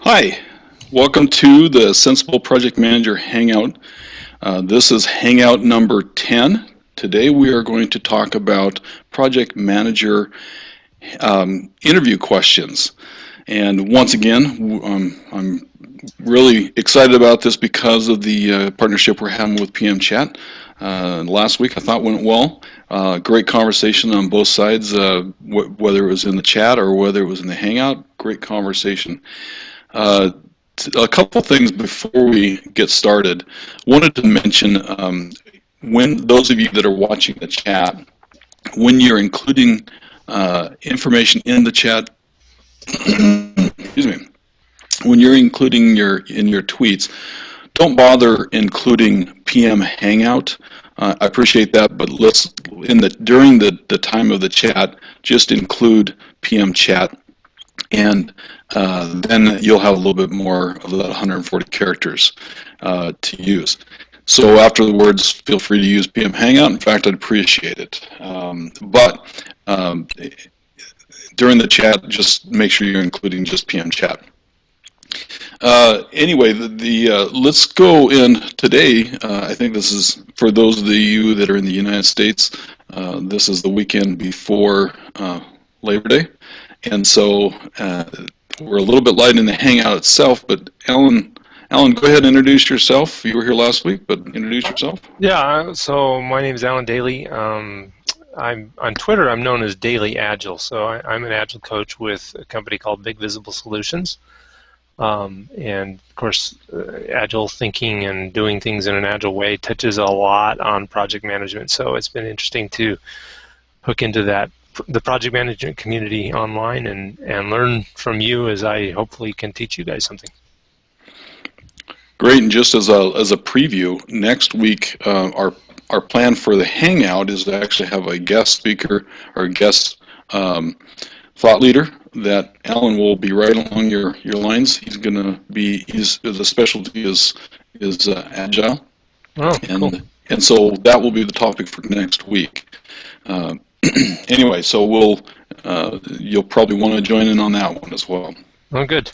Hi, welcome to the Sensible Project Manager Hangout. This is Hangout number 10. Today we are going to talk about project manager interview questions. And once again, I'm really excited about this because of the partnership we're having with PM Chat. Last week I thought went well. Great conversation on both sides, whether it was in the chat or whether it was in the Hangout. Great conversation. A couple things before we get started. Wanted to mention when those of you that are watching the chat, when you're including information in the chat, excuse me, when you're including in your tweets, don't bother including PM Hangout. I appreciate that, but let's during the time of the chat, just include PM Chat. And then you'll have a little bit more of that 140 characters to use. So after the words, feel free to use PM Hangout. In fact, I'd appreciate it. But during the chat, just make sure you're including just PM Chat. Anyway, let's go in today. I think this is, for those of you that are in the United States, this is the weekend before Labor Day. And so we're a little bit light in the Hangout itself, but Alan, go ahead and introduce yourself. You were here last week, but introduce yourself. Yeah, so my name is Alan Daly. I'm on Twitter, I'm known as Daily Agile. So I'm an Agile coach with a company called Big Visible Solutions. And of course, Agile thinking and doing things in an Agile way touches a lot on project management. So it's been interesting to hook into the project management community online and learn from you as I hopefully can teach you guys something. Great, and just as a preview, next week our plan for the Hangout is to actually have a guest speaker or a guest thought leader that Alan will be right along your lines. He's going to be, his specialty is Agile. Oh, cool. And so that will be the topic for next week. Anyway, so you'll probably want to join in on that one as well. Oh, good.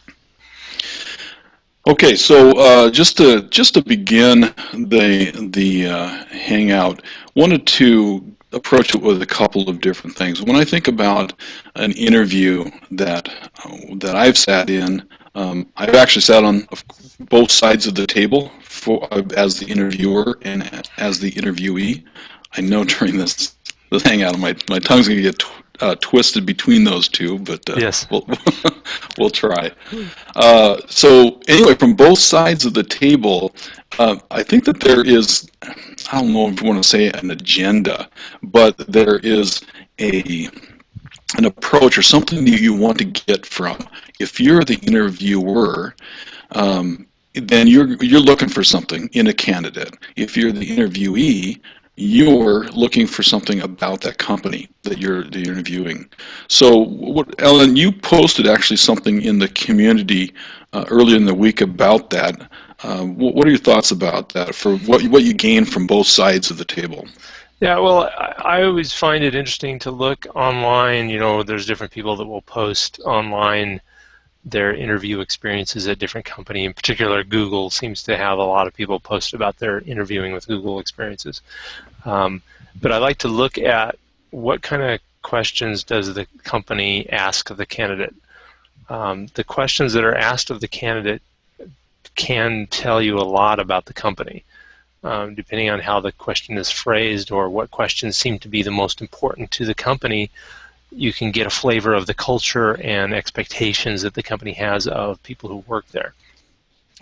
Okay, so just to begin the Hangout, wanted to approach it with a couple of different things. When I think about an interview that I've sat in, I've actually sat on both sides of the table as the interviewer and as the interviewee. I know during this Hangout, my tongue's going to get twisted between those two, but yes. we'll try. So anyway, from both sides of the table, I think that there is, I don't know if you want to say an agenda, but there is an approach or something that you want to get from. If you're the interviewer, then you're looking for something in a candidate. If you're the interviewee, you're looking for something about that company that you're interviewing. So, Ellen, you posted actually something in the community earlier in the week about that. What are your thoughts about that, for what you gain from both sides of the table? Yeah, well, I always find it interesting to look online. You know, there's different people that will post online their interview experiences at different companies. In particular, Google seems to have a lot of people post about their interviewing with Google experiences. But I like to look at what kind of questions does the company ask of the candidate. The questions that are asked of the candidate can tell you a lot about the company, depending on how the question is phrased or what questions seem to be the most important to the company. You can get a flavor of the culture and expectations that the company has of people who work there.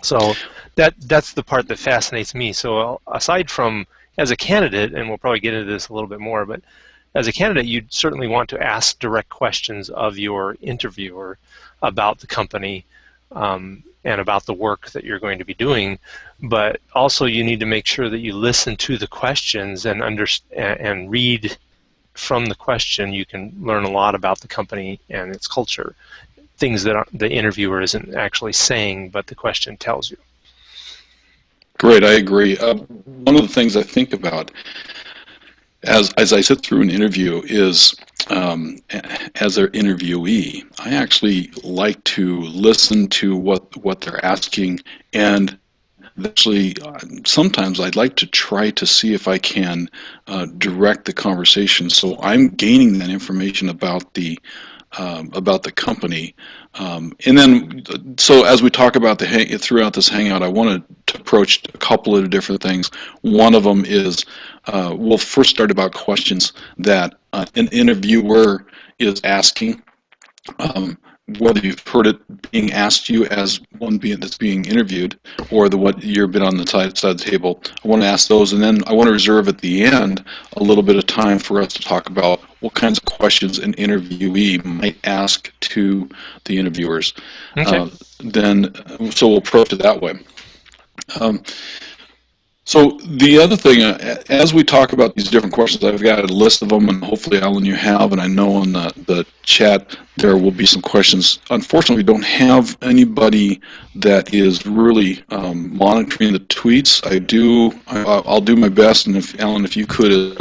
So that's the part that fascinates me. So aside from, as a candidate, and we'll probably get into this a little bit more, but as a candidate, you'd certainly want to ask direct questions of your interviewer about the company and about the work that you're going to be doing. But also you need to make sure that you listen to the questions and and read from the question. You can learn a lot about the company and its culture, things that the interviewer isn't actually saying, but the question tells you. Great, I agree. One of the things I think about as I sit through an interview is as an interviewee, I actually like to listen to what they're asking, and actually sometimes I'd like to try to see if I can direct the conversation, so I'm gaining that information about the company. And then, so as we talk about throughout this hangout, I wanted to approach a couple of different things. One of them is we'll first start about questions that an interviewer is asking. Um, Whether you've heard it being asked you as one that's being interviewed, or what you've been on the side of the table, I want to ask those, and then I want to reserve at the end a little bit of time for us to talk about what kinds of questions an interviewee might ask to the interviewers. Okay. So we'll approach it that way. Um, so the other thing, as we talk about these different questions, I've got a list of them, and hopefully, Alan, you have, and I know on the chat there will be some questions. Unfortunately, we don't have anybody that is really monitoring the tweets. I'll do my best, and if Alan, if you could,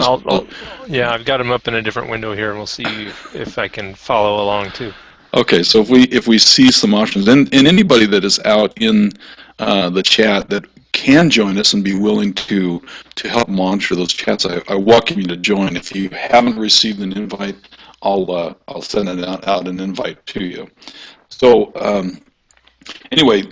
yeah, I've got them up in a different window here, and we'll see if I can follow along too. Okay, so if we see some options, and anybody that is out in the chat that can join us and be willing to help monitor those chats, I welcome you to join. If you haven't received an invite, I'll send out an invite to you. So anyway,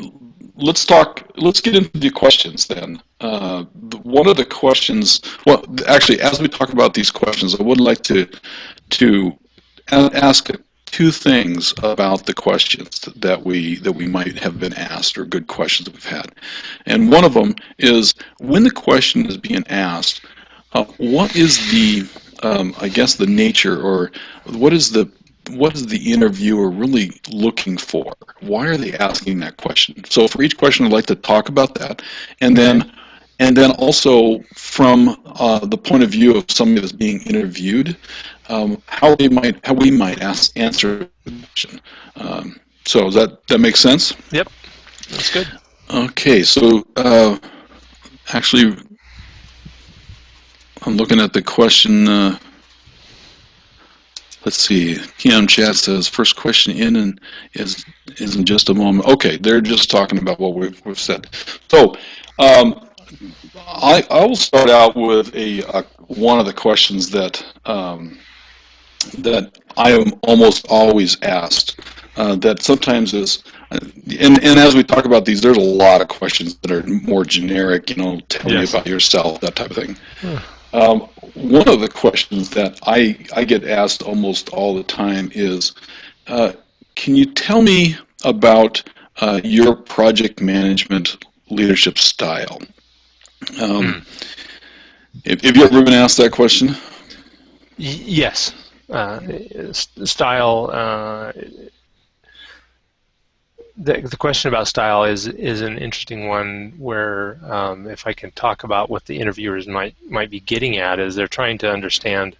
let's get into the questions then. One of the questions, well, actually, as we talk about these questions, I would like to ask two things about the questions that we might have been asked, or good questions that we've had. And one of them is, when the question is being asked, what is the I guess the nature, or what is the interviewer really looking for? Why are they asking that question? So for each question, I'd like to talk about that, and then also from the point of view of somebody that's being interviewed, how we might answer the question. So does that make sense? Yep, that's good. Okay, so actually, I'm looking at the question. Let's see. PM chat says first question in and is in just a moment. Okay, they're just talking about what we've said. So I will start out with one of the questions that that I am almost always asked. That sometimes is, and as we talk about these, there's a lot of questions that are more generic. Tell me about yourself, that type of thing. One of the questions that I get asked almost all the time is, can you tell me about your project management leadership style? Have you ever been asked that question? Yes. Style. The question about style is an interesting one, where if I can talk about what the interviewers might be getting at, is they're trying to understand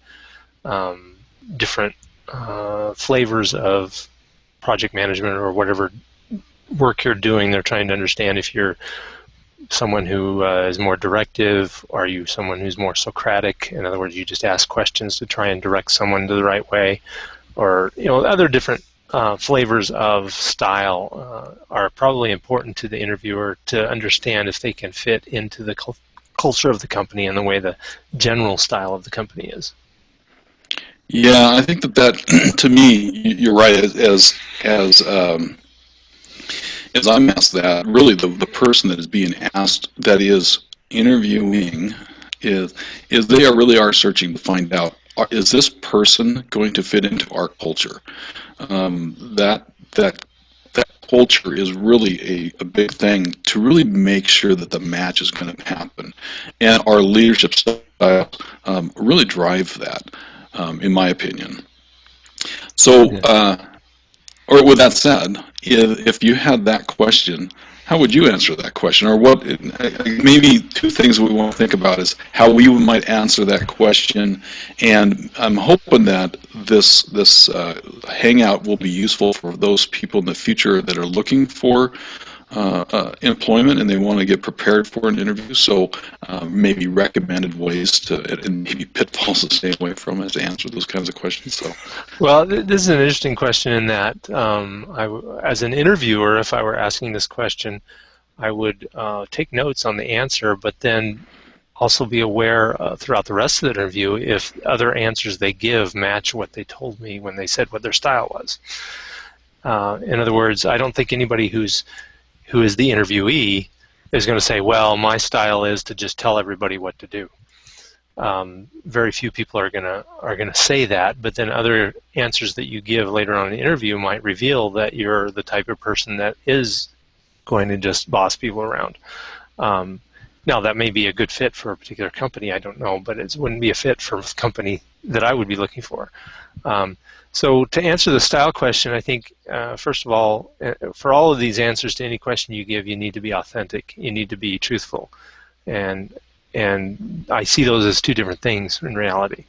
different flavors of project management, or whatever work you're doing. They're trying to understand if you're someone who is more directive. Are you someone who's more Socratic? In other words, you just ask questions to try and direct someone to the right way, or other different flavors of style are probably important to the interviewer to understand if they can fit into the culture of the company and the way the general style of the company is. Yeah, I think that to me, you're right. As I'm asked that, really the person that is being asked, that is interviewing, is they are searching to find out, is this person going to fit into our culture? That culture is really a big thing to really make sure that the match is going to happen, and our leadership style really drive that, in my opinion. So, or with that said, if you had that question, how would you answer that question? Or what? Maybe two things we want to think about is how we might answer that question, and I'm hoping that this hangout will be useful for those people in the future that are looking for employment and they want to get prepared for an interview. So maybe recommended ways to, and maybe pitfalls to stay away from as to answer those kinds of questions. So, well, this is an interesting question in that as an interviewer, if I were asking this question, I would take notes on the answer, but then also be aware throughout the rest of the interview if other answers they give match what they told me when they said what their style was. In other words, I don't think anybody who is the interviewee is going to say, well, my style is to just tell everybody what to do. Very few people are gonna say that, but then other answers that you give later on in the interview might reveal that you're the type of person that is going to just boss people around. Now, that may be a good fit for a particular company, I don't know, but it wouldn't be a fit for a company that I would be looking for. So to answer the style question, I think, first of all, for all of these answers to any question you give, you need to be authentic. You need to be truthful. And I see those as two different things in reality.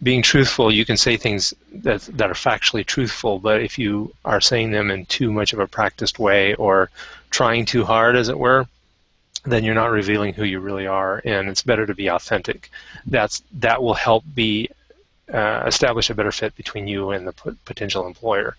Being truthful, you can say things that are factually truthful, but if you are saying them in too much of a practiced way or trying too hard, as it were, then you're not revealing who you really are, and it's better to be authentic. That will help establish a better fit between you and the potential employer.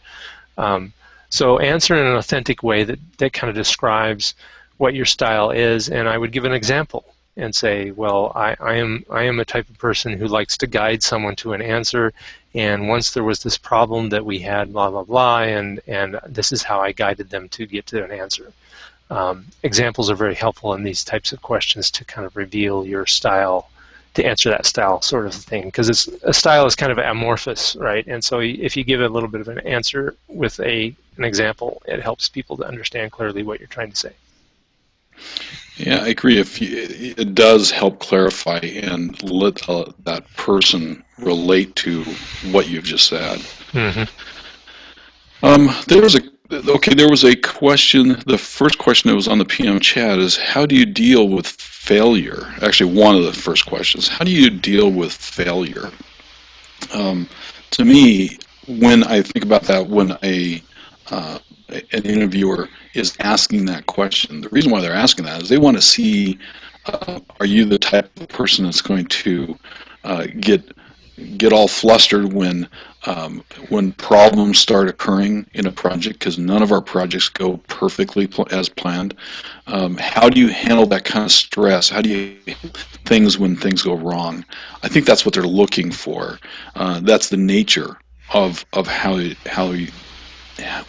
So answer in an authentic way that kind of describes what your style is, and I would give an example and say, well, I am a type of person who likes to guide someone to an answer, and once there was this problem that we had, blah, blah, blah, and this is how I guided them to get to an answer. Examples are very helpful in these types of questions to kind of reveal your style, to answer that style sort of thing, because a style is kind of amorphous, right? And so if you give a little bit of an answer with an example, it helps people to understand clearly what you're trying to say. Yeah, I agree. It does help clarify and let that person relate to what you've just said. Mm-hmm. There was a question. The first question that was on the PM chat is, how do you deal with failure? Actually, one of the first questions. How do you deal with failure? To me, when I think about that, when an interviewer is asking that question, the reason why they're asking that is they want to see, are you the type of person that's going to get all flustered when problems start occurring in a project, because none of our projects go perfectly as planned. How do you handle that kind of stress? How do you handle things when things go wrong? I think that's what they're looking for. That's the nature of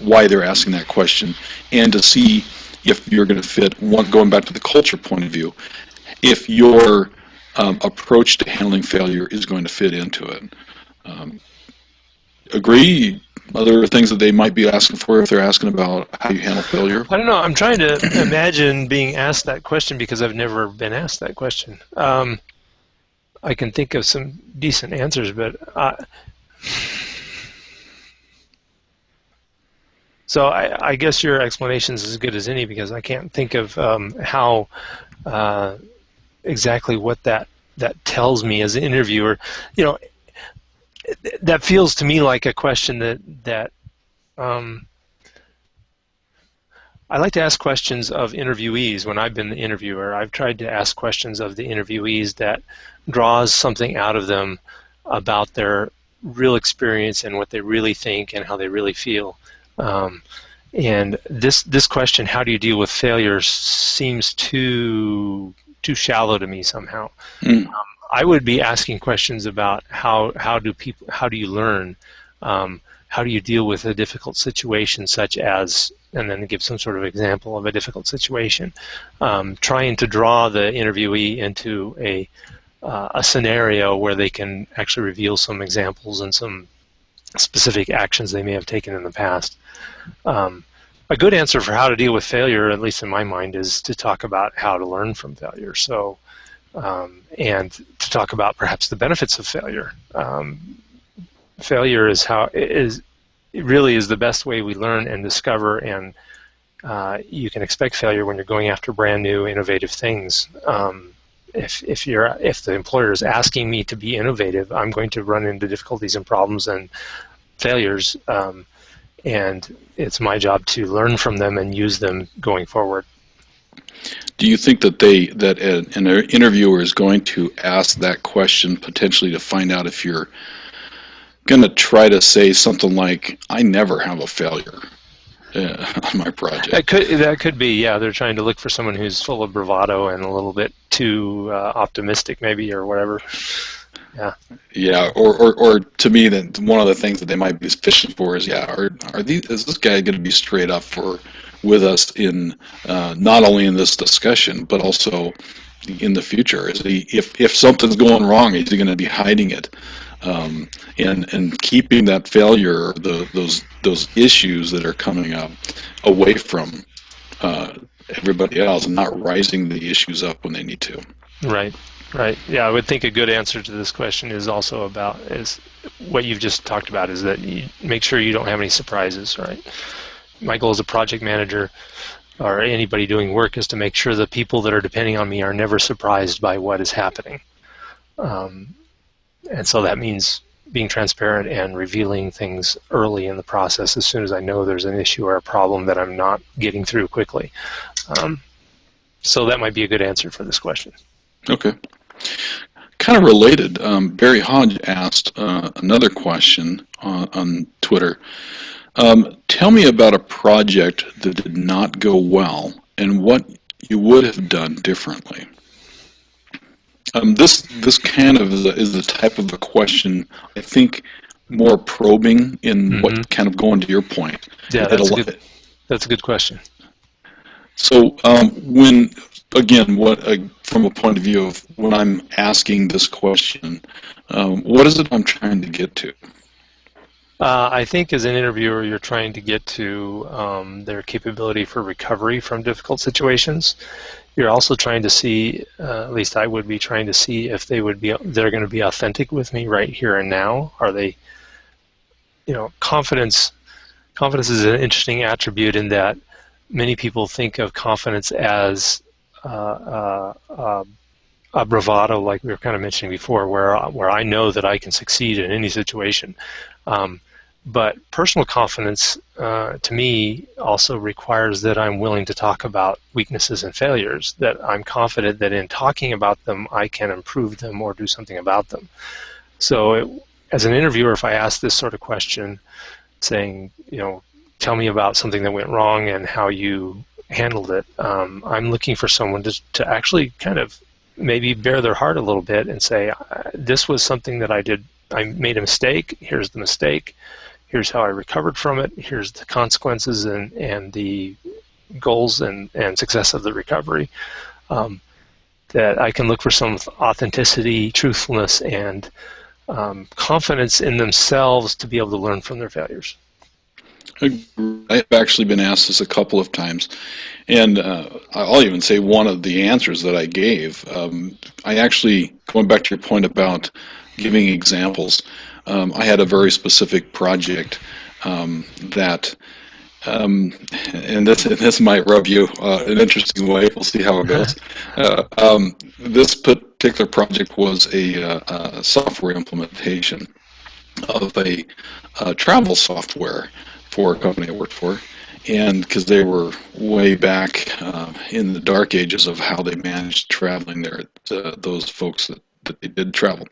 why they're asking that question, and to see if you're going to fit. Going back to the culture point of view, if your approach to handling failure is going to fit into it. Agree? Other things that they might be asking for if they're asking about how you handle failure? I don't know. I'm trying to imagine being asked that question because I've never been asked that question. I can think of some decent answers, but so I guess your explanation is as good as any, because I can't think of how exactly what that tells me as an interviewer. You know, that feels to me like a question that I like to ask questions of interviewees. When I've been the interviewer, I've tried to ask questions of the interviewees that draws something out of them about their real experience and what they really think and how they really feel. And this question, how do you deal with failure, seems too shallow to me somehow. I would be asking questions about how do you learn, how do you deal with a difficult situation, such as, and then give some sort of example of a difficult situation, trying to draw the interviewee into a scenario where they can actually reveal some examples and some specific actions they may have taken in the past. A good answer for how to deal with failure, at least in my mind, is to talk about how to learn from failure. So, and to talk about perhaps the benefits of failure. Failure it really is the best way we learn and discover, and you can expect failure when you're going after brand new, innovative things. If the employer is asking me to be innovative, I'm going to run into difficulties and problems and failures. and it's my job to learn from them and use them going forward. Do you think that an interviewer is going to ask that question potentially to find out if you're going to try to say something like, "I never have a failure on my project"? That could be, yeah. They're trying to look for someone who's full of bravado and a little bit too optimistic, maybe, or whatever. Yeah. Yeah, or to me, that one of the things that they might be fishing for is, yeah, is this guy going to be straight up with us in not only in this discussion but also in the future? Is he, if something's going wrong, is he going to be hiding it and keeping that failure, or those issues that are coming up, away from everybody else, and not rising the issues up when they need to? Right. Right. Yeah, I would think a good answer to this question is also is what you've just talked about, is that you make sure you don't have any surprises, right? My goal as a project manager or anybody doing work is to make sure the people that are depending on me are never surprised by what is happening. And so that means being transparent and revealing things early in the process as soon as I know there's an issue or a problem that I'm not getting through quickly. So that might be a good answer for this question. Okay. Kind of related, Barry Hodge asked another question on Twitter. Tell me about a project that did not go well and what you would have done differently. This kind of is the type of a question, I think, more probing in what kind of going to your point. Yeah, that's a good question. So from a point of view of when I'm asking this question, what is it I'm trying to get to? I think as an interviewer, you're trying to get to their capability for recovery from difficult situations. You're also trying to see, at least I would be trying to see if they're going to be authentic with me right here and now. Are they, confidence is an interesting attribute in that many people think of confidence as a bravado, like we were kind of mentioning before, where I know that I can succeed in any situation. But personal confidence, to me, also requires that I'm willing to talk about weaknesses and failures, that I'm confident that in talking about them, I can improve them or do something about them. So as an interviewer, if I ask this sort of question, saying, tell me about something that went wrong and how you handled it, I'm looking for someone to actually kind of maybe bare their heart a little bit and say, this was something that I did. I made a mistake. Here's the mistake. Here's how I recovered from it. Here's the consequences and the goals and success of the recovery. That I can look for some authenticity, truthfulness, and confidence in themselves to be able to learn from their failures. I've actually been asked this a couple of times, and I'll even say one of the answers that I gave. I actually, going back to your point about giving examples, I had a very specific project that, and this might rub you an interesting way. We'll see how it goes. This particular project was a software implementation of a travel software for a company I worked for, and because they were way back in the dark ages of how they managed traveling there, those folks that they did travel.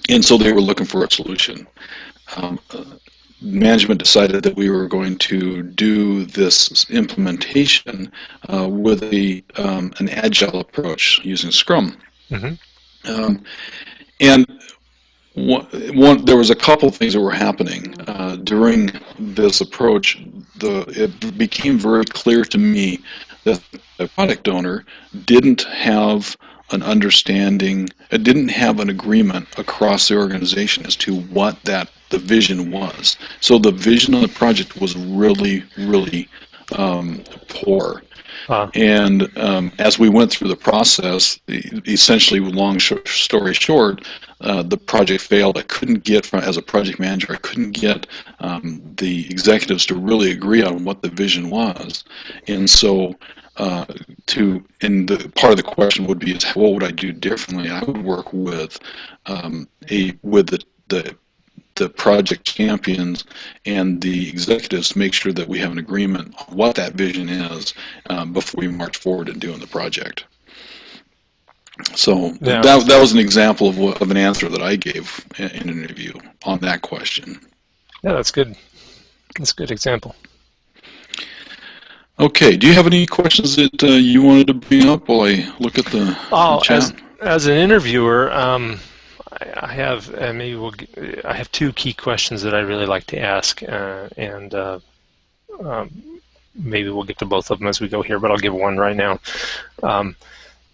And so they were looking for a solution. Management decided that we were going to do this implementation with an agile approach using Scrum. Mm-hmm. And there was a couple of things that were happening during this approach. It became very clear to me that the product owner didn't have an understanding, it didn't have an agreement across the organization as to what the vision was. So the vision of the project was really, really poor. And as we went through the process, essentially, long story short, the project failed. I couldn't get, as a project manager, I couldn't get the executives to really agree on what the vision was. And so and the part of the question would be, is what would I do differently? I would work with the the project champions and the executives to make sure that we have an agreement on what that vision is before we march forward in doing the project. So Yeah, that was an example of an answer that I gave in an interview on that question. yeah, that's good. That's a good example. Okay, do you have any questions that you wanted to bring up while I look at the chat? As an interviewer, I have I have two key questions that I really like to ask, and maybe we'll get to both of them as we go here, but I'll give one right now.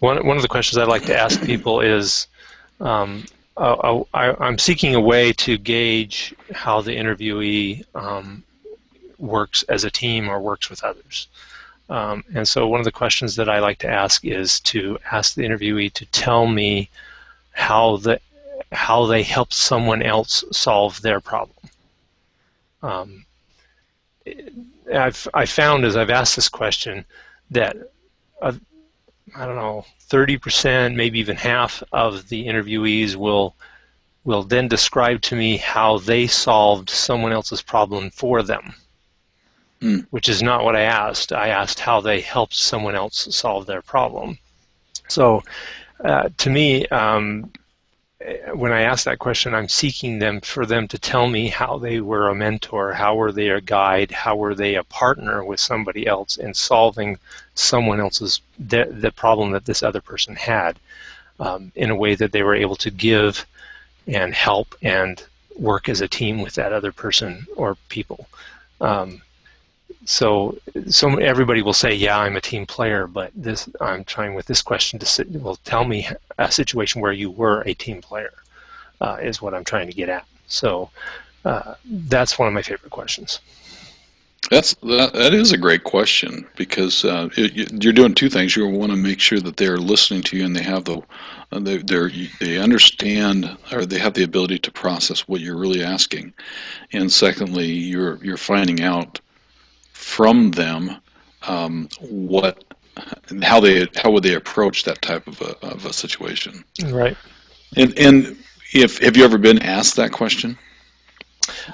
One of the questions I like to ask people is, I'm seeking a way to gauge how the interviewee works as a team or works with others. And so one of the questions that I like to ask is to ask the interviewee to tell me how they helped someone else solve their problem. I found as I've asked this question that I don't know, 30%, maybe even half of the interviewees will then describe to me how they solved someone else's problem for them, which is not what I asked. I asked how they helped someone else solve their problem. So to me, when I ask that question, I'm seeking for them to tell me how they were a mentor, how were they a guide, how were they a partner with somebody else in solving someone else's the problem that this other person had, in a way that they were able to give and help and work as a team with that other person or people. So everybody will say, yeah, I'm a team player, but I'm trying with this question to tell me a situation where you were a team player, is what I'm trying to get at. So that's one of my favorite questions. That is a great question, because you're doing two things. You want to make sure that they're listening to you and they have they understand, or they have the ability to process what you're really asking, and secondly, you're finding out from them how would they approach that type of a situation. Right. And have you ever been asked that question?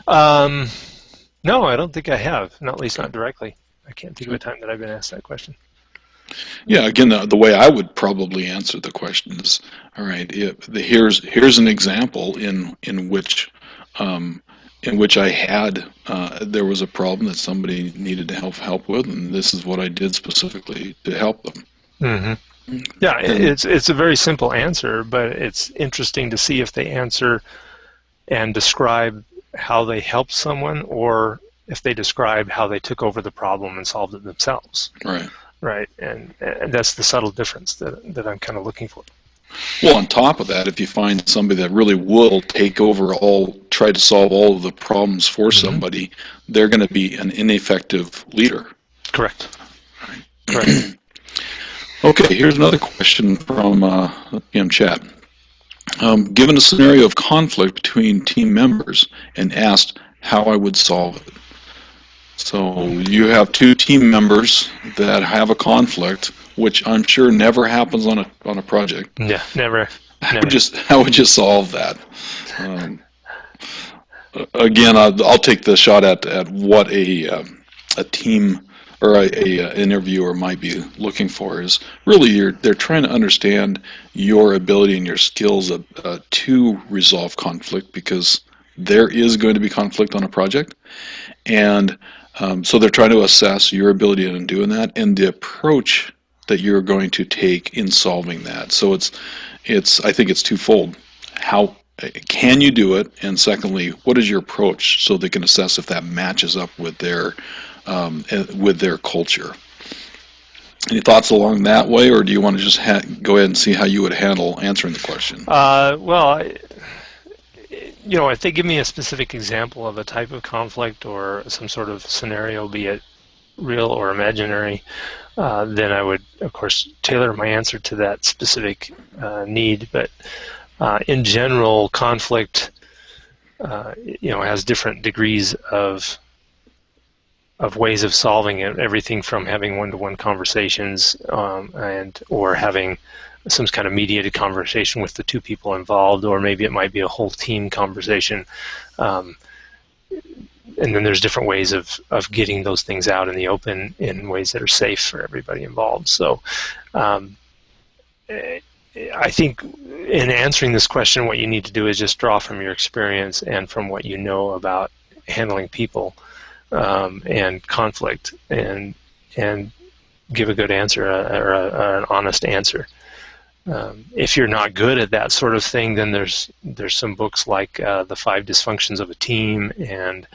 No, I don't think I have. Not at least not directly. I can't think of a time that I've been asked that question. Yeah, again, the way I would probably answer the question is, all right, here's an example in which I had there was a problem that somebody needed to help with, and this is what I did specifically to help them. Mm-hmm. Yeah, it's a very simple answer, but it's interesting to see if they answer and describe how they helped someone, or if they describe how they took over the problem and solved it themselves. Right. Right, and that's the subtle difference that I'm kind of looking for. Well, on top of that, if you find somebody that really will try to solve all of the problems for somebody, they're going to be an ineffective leader. Correct. Right. Correct. Okay, here's another question from PM chat. Given a scenario of conflict between team members and asked how I would solve it. So you have two team members that have a conflict, which I'm sure never happens on a project. Yeah, never. How would you solve that? Again, I'll take the shot at what a team or a interviewer might be looking for is really they're trying to understand your ability and your skills to resolve conflict, because there is going to be conflict on a project, and so they're trying to assess your ability in doing that and the approach that you're going to take in solving that. So I think it's twofold. How can you do it? And secondly, what is your approach, so they can assess if that matches up with their culture. Any thoughts along that way, or do you want to just go ahead and see how you would handle answering the question? Well, if they give me a specific example of a type of conflict or some sort of scenario, be it real or imaginary, then I would, of course, tailor my answer to that specific need. But in general, conflict, has different degrees of ways of solving it, everything from having one-to-one conversations or having some kind of mediated conversation with the two people involved, or maybe it might be a whole team conversation. And then there's different ways of getting those things out in the open in ways that are safe for everybody involved. So I think in answering this question, what you need to do is just draw from your experience and from what you know about handling people and conflict, and give a good answer or an honest answer. If you're not good at that sort of thing, then there's some books like The 5 Dysfunctions of a Team and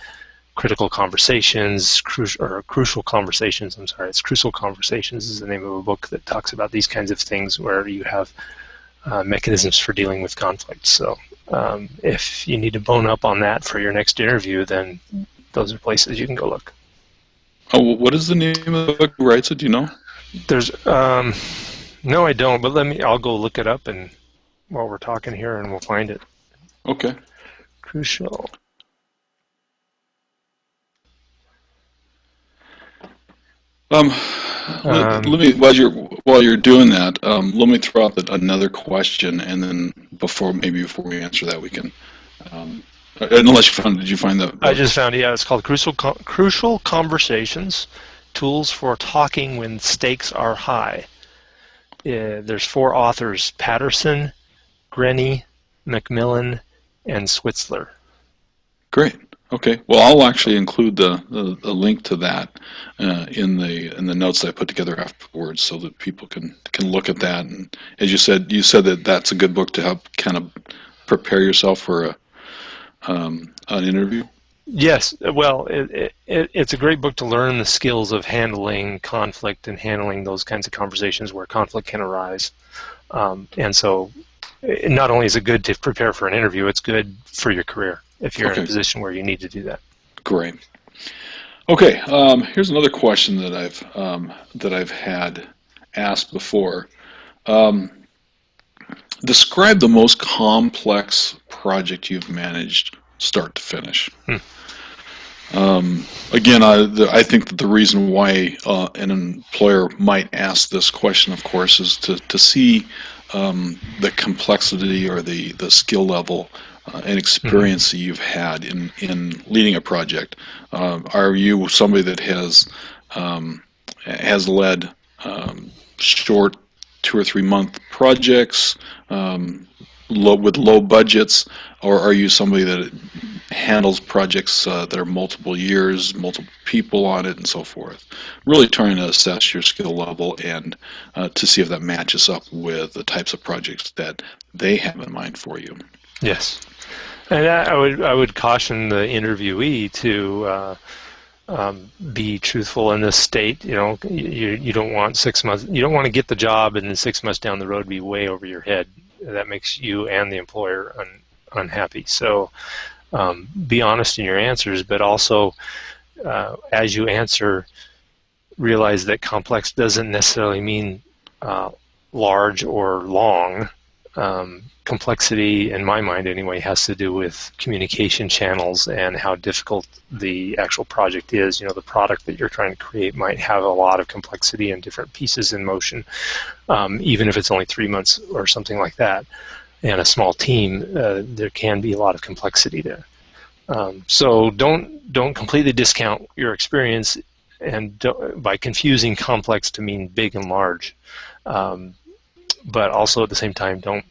Critical Conversations, Crucial Conversations. I'm sorry, it's Crucial Conversations is the name of a book that talks about these kinds of things where you have mechanisms for dealing with conflict. So if you need to bone up on that for your next interview, then those are places you can go look. Oh, what is the name of the book? Who writes it? Do you know? There's no, I don't. But I'll go look it up and while we're talking here, and we'll find it. Okay. Crucial. Let me while you're doing that, let me throw out another question, and then before we answer that, we can. Unless did you find that? I just found it. Yeah, it's called Crucial Conversations: Tools for Talking When Stakes Are High. There's 4 authors: Patterson, Grenny, Macmillan, and Switzler. Great. Okay. Well, I'll actually include the link to that in the notes that I put together afterwards, so that people can look at that. And as you said that that's a good book to help kind of prepare yourself for an interview. Yes. Well, it's a great book to learn the skills of handling conflict and handling those kinds of conversations where conflict can arise. And so, not only is it good to prepare for an interview, it's good for your career if you're in a position where you need to do that. Great. Okay, here's another question that I've had asked before. Describe the most complex project you've managed, start to finish. Again, I think that the reason why an employer might ask this question, of course, is to see the complexity or the skill level and experience that you've had in leading a project. Are you somebody that has led short 2 or 3 month projects with low budgets, or are you somebody that handles projects that are multiple years, multiple people on it, and so forth? Really trying to assess your skill level and to see if that matches up with the types of projects that they have in mind for you. Yes, and I would caution the interviewee to be truthful in this state. You know, you don't want 6 months. You don't want to get the job and then 6 months down the road be way over your head. That makes you and the employer unhappy. So be honest in your answers, but also as you answer, realize that complex doesn't necessarily mean large or long. Complexity, in my mind anyway, has to do with communication channels and how difficult the actual project is. You know, the product that you're trying to create might have a lot of complexity and different pieces in motion, even if it's only 3 months or something like that. And a small team, there can be a lot of complexity there. So don't completely discount your experience and by confusing complex to mean big and large. But also at the same time, don't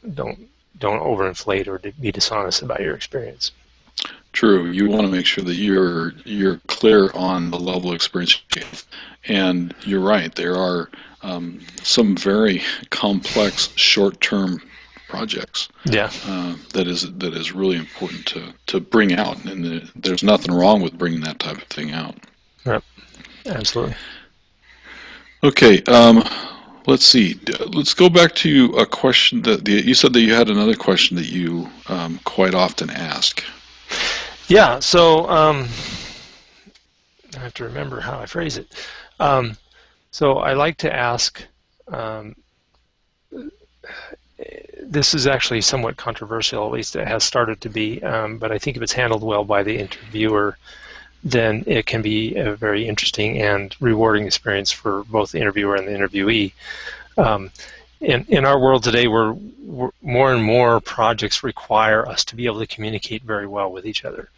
overinflate or be dishonest about your experience. True. You want to make sure that you're clear on the level of experience you have. And you're right. There are some very complex short-term projects. Yeah. That is really important to bring out, and there's nothing wrong with bringing that type of thing out. Yep. Absolutely. Okay. Let's see. Let's go back to a question that you said that you had another question that you quite often ask. Yeah. So I have to remember how I phrase it. So I like to ask. This is actually somewhat controversial, at least it has started to be. But I think if it's handled well by the interviewer, then it can be a very interesting and rewarding experience for both the interviewer and the interviewee. In our world today, we're more and more projects require us to be able to communicate very well with each other,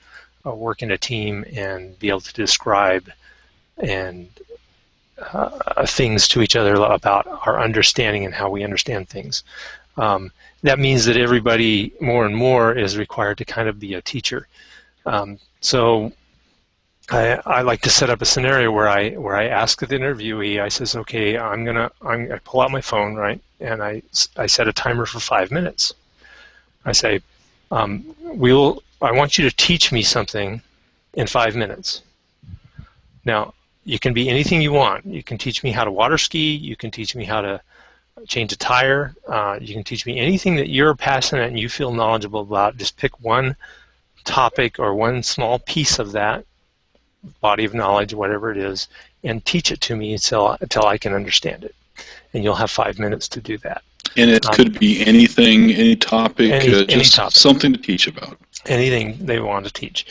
work in a team, and be able to describe and things to each other about our understanding and how we understand things. That means that everybody more and more is required to kind of be a teacher. So I like to set up a scenario where I ask the interviewee, I says, okay, I pull out my phone, right, and I set a timer for 5 minutes. I say, I want you to teach me something in 5 minutes. Now, you can be anything you want. You can teach me how to water ski. You can teach me how to change a tire. You can teach me anything that you're passionate and you feel knowledgeable about. Just pick one topic or one small piece of that body of knowledge, whatever it is, and teach it to me until I can understand it. And you'll have 5 minutes to do that. And it could be anything, any topic, any topic. Something to teach about. Anything they want to teach.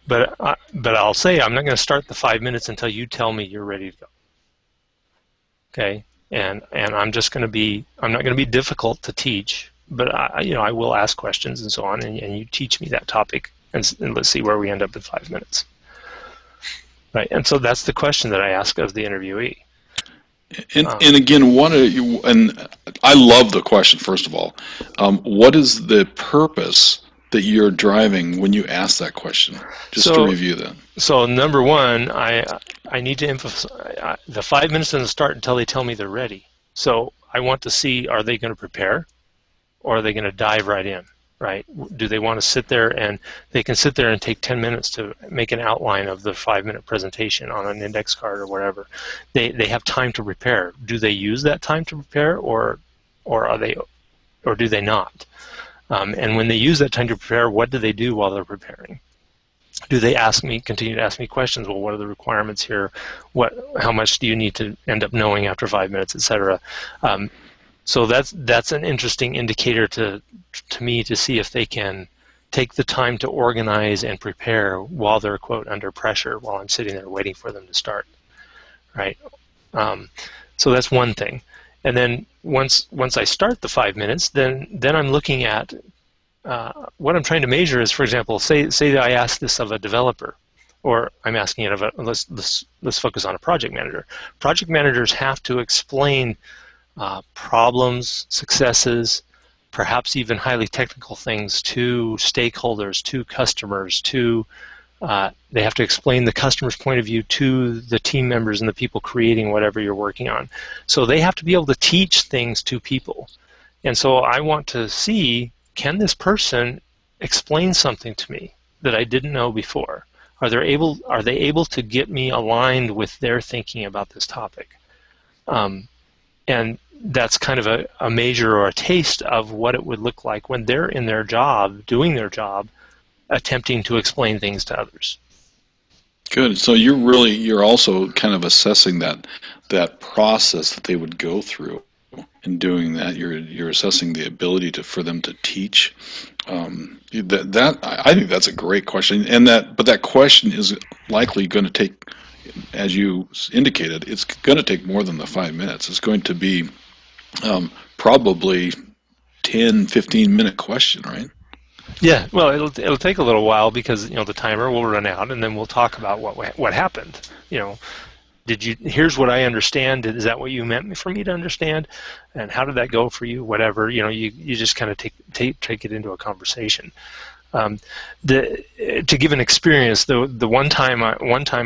But I'll say I'm not going to start the 5 minutes until you tell me you're ready to go. Okay, and I'm not going to be difficult to teach, but I will ask questions and so on, and you teach me that topic, and let's see where we end up in 5 minutes. Right, and so that's the question that I ask of the interviewee. And again, and I love the question. First of all, what is the purpose that you're driving when you ask that question? Just to review that. So number one, I need to emphasize the 5 minutes doesn't start until they tell me they're ready. So I want to see, are they going to prepare, or are they going to dive right in? Right? Do they want to sit there, and they can sit there and take 10 minutes to make an outline of the 5-minute presentation on an index card or whatever. They have time to prepare. Do they use that time to prepare, or do they not? And when they use that time to prepare, what do they do while they're preparing? Do they continue to ask me questions? Well, what are the requirements here? How much do you need to end up knowing after 5 minutes, etc.? So that's an interesting indicator to me to see if they can take the time to organize and prepare while they're, quote, under pressure, while I'm sitting there waiting for them to start, right? So that's one thing. And then once I start the 5 minutes, then I'm looking at what I'm trying to measure is, for example, say that I ask this of a developer, or I'm asking it of let's focus on a project manager. Project managers have to explain problems, successes, perhaps even highly technical things to stakeholders, to customers, they have to explain the customer's point of view to the team members and the people creating whatever you're working on. So they have to be able to teach things to people. And so I want to see, can this person explain something to me that I didn't know before? Are they able to get me aligned with their thinking about this topic? And that's kind of a measure or a taste of what it would look like when they're in their job, doing their job, attempting to explain things to others. Good. So you're also kind of assessing that process that they would go through in doing that. You're assessing the ability for them to teach. I think that's a great question, but that question is likely going to take, as you indicated, it's going to take more than the 5 minutes. It's going to be probably 10, 15-minute question, right? Yeah, well, it'll take a little while because the timer will run out, and then we'll talk about what happened. Here's what I understand. Is that what you meant for me to understand? And how did that go for you? Whatever. You just kind of take it into a conversation. To give an experience, the one time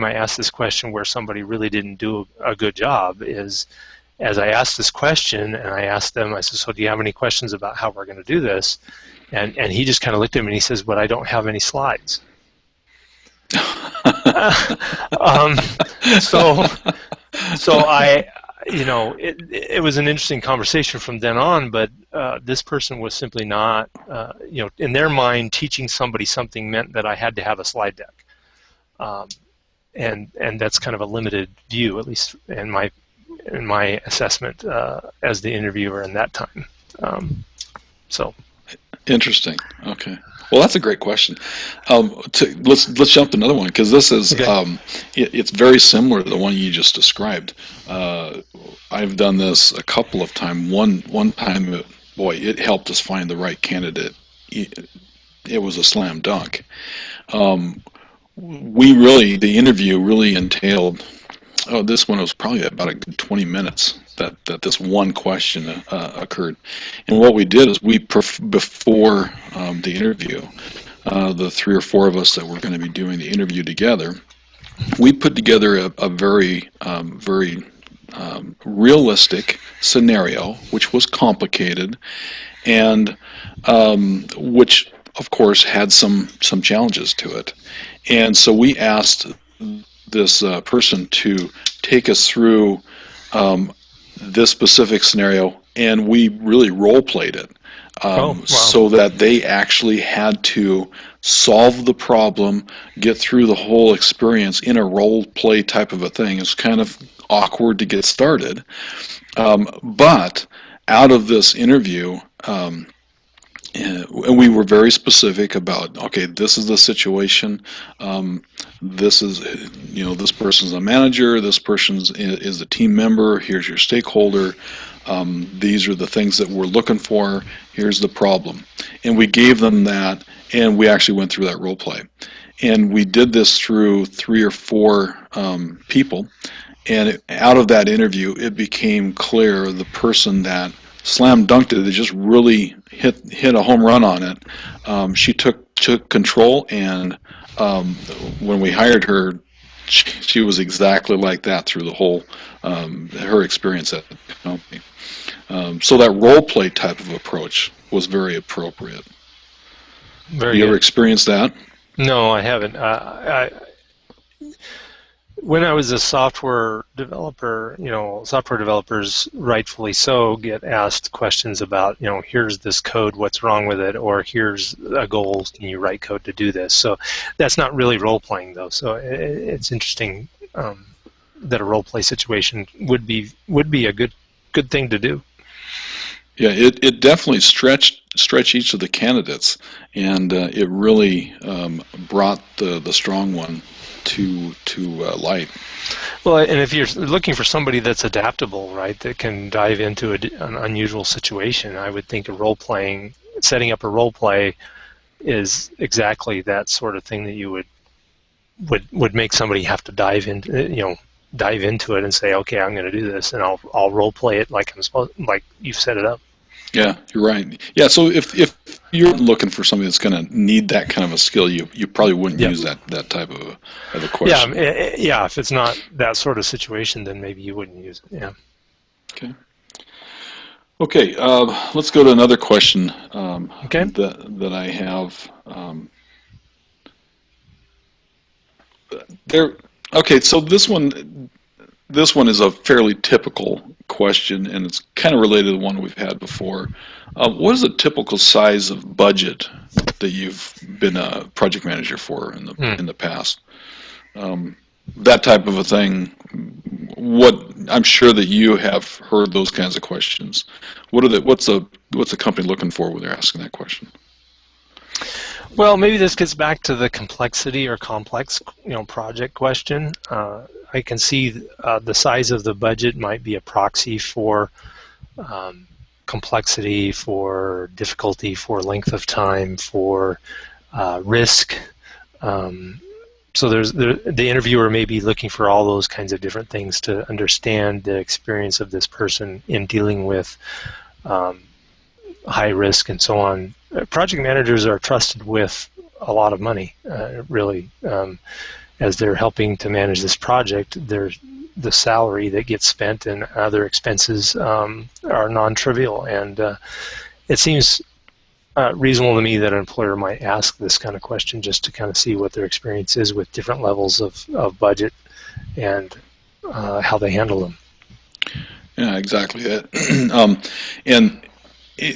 I asked this question where somebody really didn't do a good job is, as I asked this question and I asked them, I said, so do you have any questions about how we're going to do this? And he just kind of looked at me and he says, but I don't have any slides. So I, it was an interesting conversation from then on, but this person was simply not, in their mind, teaching somebody something meant that I had to have a slide deck. And that's kind of a limited view, at least in my assessment as the interviewer in that time. Interesting. Okay. Well, that's a great question. Let's jump to another one because this is Okay. it's very similar to the one you just described. Uh, I've done this a couple of times. One time, boy, it helped us find the right candidate. It was a slam dunk. Um, the interview really entailed. Oh, this one was probably about a good 20 minutes that this one question occurred. And what we did is before the interview, the three or four of us that were going to be doing the interview together, we put together a very realistic scenario, which was complicated, and which of course had some challenges to it. And so we asked this person to take us through this specific scenario, and we really role played it Oh, wow. so that they actually had to solve the problem, get through the whole experience in a role play type of a thing. It's kind of awkward to get started, but out of this interview, and we were very specific about, okay, this is the situation. This is, this person's a manager. This person's is a team member. Here's your stakeholder. These are the things that we're looking for. Here's the problem. And we gave them that, and we actually went through that role play. And we did this through three or four people. And out of that interview, it became clear the person that slam dunked it, they just really hit a home run on it. She took control, and when we hired her, she was exactly like that through the whole her experience at the company. So that role play type of approach was very appropriate. Very You ever good. experienced that? No, I haven't. When I was a software developer, software developers, rightfully so, get asked questions about, here's this code, what's wrong with it, or here's a goal, can you write code to do this? So that's not really role playing, though. So it's interesting that a role play situation would be a good thing to do. Yeah, it definitely stretched each of the candidates, and it really brought the strong one to light. Well, and if you're looking for somebody that's adaptable, right, that can dive into an unusual situation, I would think setting up a role play is exactly that sort of thing that you would make somebody have to dive into it and say, okay, I'm going to do this, and I'll role play it like like you've set it up. Yeah, you're right. Yeah, so if you're looking for somebody that's going to need that kind of a skill, you probably wouldn't Yep. use that type of a question. Yeah. If it's not that sort of situation, then maybe you wouldn't use it. Yeah. Okay. Okay. Let's go to another question Okay. that I have. There. Okay. So this one is a fairly typical question, and it's kind of related to the one we've had before. What is a typical size of budget that you've been a project manager for in the past? That type of a thing. I'm sure that you have heard those kinds of questions. What's a company looking for when they're asking that question? Well, maybe this gets back to the complexity or complex, project question. I can see the size of the budget might be a proxy for complexity, for difficulty, for length of time, for risk. So the interviewer may be looking for all those kinds of different things to understand the experience of this person in dealing with high risk and so on. Project managers are trusted with a lot of money, really. As they're helping to manage this project, the salary that gets spent and other expenses are non-trivial, and it seems reasonable to me that an employer might ask this kind of question just to kind of see what their experience is with different levels of budget and how they handle them. Yeah, exactly that.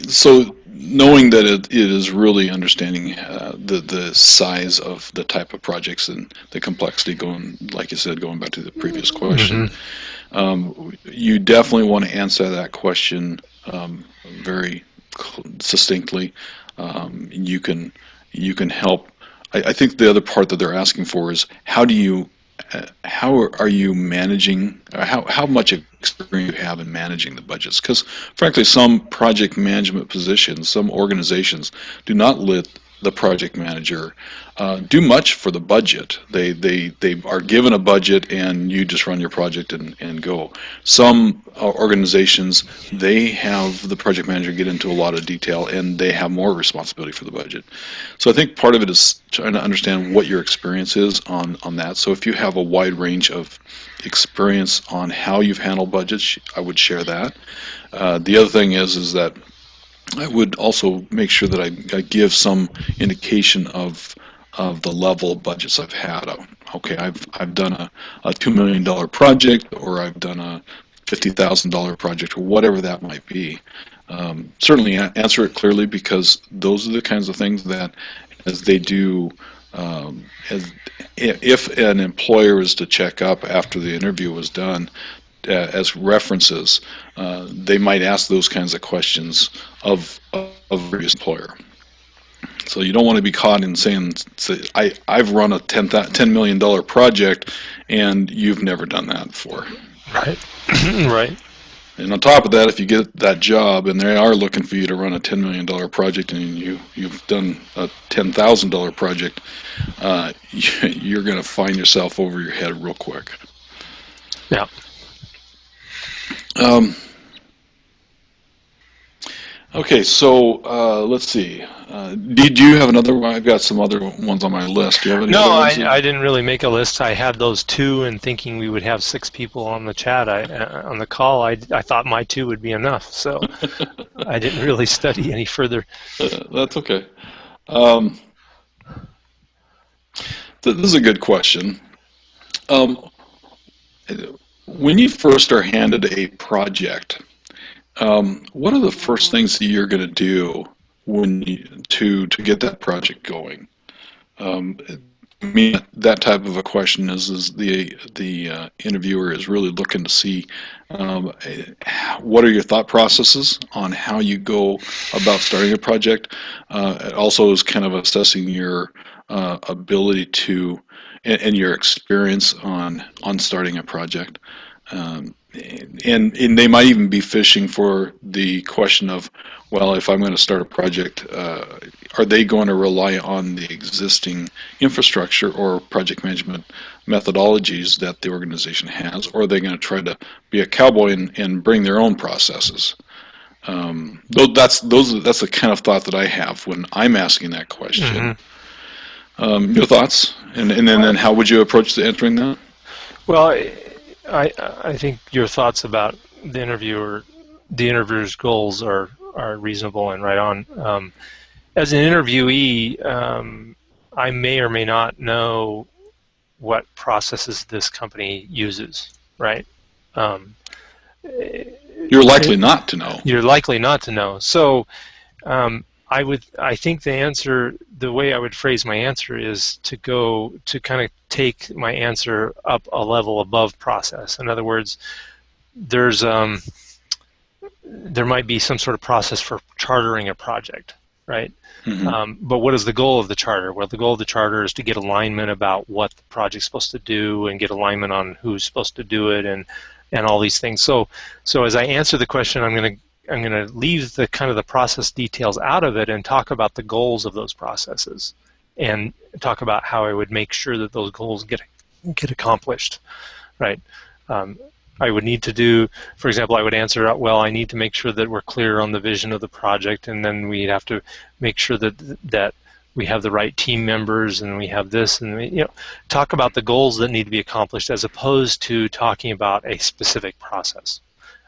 So knowing that it is really understanding the size of the type of projects and the complexity, like you said, going back to the previous question, you definitely want to answer that question very succinctly. You can help. I think the other part that they're asking for is how are you managing, how much experience you have in managing the budgets? Because frankly, some project management positions, some organizations do not let the project manager do much for the budget. They are given a budget and you just run your project and go. Some organizations, they have the project manager get into a lot of detail and they have more responsibility for the budget. So I think part of it is trying to understand what your experience is on that. So if you have a wide range of experience on how you've handled budgets, I would share that. The other thing is that I would also make sure that I give some indication of the level of budgets I've had. Okay, I've done a $2 million project, or I've done a $50,000 project, or whatever that might be. Certainly answer it clearly, because those are the kinds of things that, as they do, as if an employer is to check up after the interview was done, as references, they might ask those kinds of questions of a previous employer. So you don't want to be caught in saying, I've run a $10 million project and you've never done that before. Right. Right. And on top of that, if you get that job and they are looking for you to run a $10 million project and you've done a $10,000 project, you're going to find yourself over your head real quick. Yeah. Okay, so let's see. Do you have another one? I've got some other ones on my list. Do you have any No, other ones? I didn't really make a list. I had those two, and thinking we would have 6 people on the chat, on the call, I thought my 2 would be enough. So I didn't really study any further. That's okay. This is a good question. When you first are handed a project, what are the first things that you're going to do to get that project going? To me, that type of a question is the interviewer is really looking to see what are your thought processes on how you go about starting a project. It also is kind of assessing your ability to and your experience on starting a project. And they might even be fishing for the question of, well, if I'm going to start a project, are they going to rely on the existing infrastructure or project management methodologies that the organization has, or are they going to try to be a cowboy and bring their own processes? That's the kind of thought that I have when I'm asking that question. Mm-hmm. Your thoughts, and then how would you approach answering that? Well, I think your thoughts about the interviewer's goals are reasonable and right on. As an interviewee, I may or may not know what processes this company uses, right? You're likely not to know. You're likely not to know. So I think the way I would phrase my answer is to kind of take my answer up a level above process. In other words, there might be some sort of process for chartering a project, right? Mm-hmm. But what is the goal of the charter? Well, the goal of the charter is to get alignment about what the project's supposed to do and get alignment on who's supposed to do it and all these things. So as I answer the question, I'm going to leave the kind of the process details out of it and talk about the goals of those processes and talk about how I would make sure that those goals get accomplished, right? I would need to do, for example, I would answer, well, I need to make sure that we're clear on the vision of the project, and then we'd have to make sure that we have the right team members, and we have this, and talk about the goals that need to be accomplished as opposed to talking about a specific process.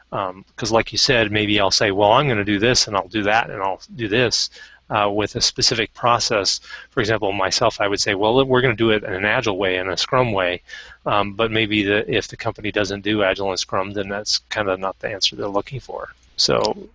Because like you said, maybe I'll say, well, I'm going to do this, and I'll do that, and I'll do this with a specific process. For example, myself, I would say, well, we're going to do it in an Agile way, in a Scrum way, but maybe if the company doesn't do Agile and Scrum, then that's kind of not the answer they're looking for. So,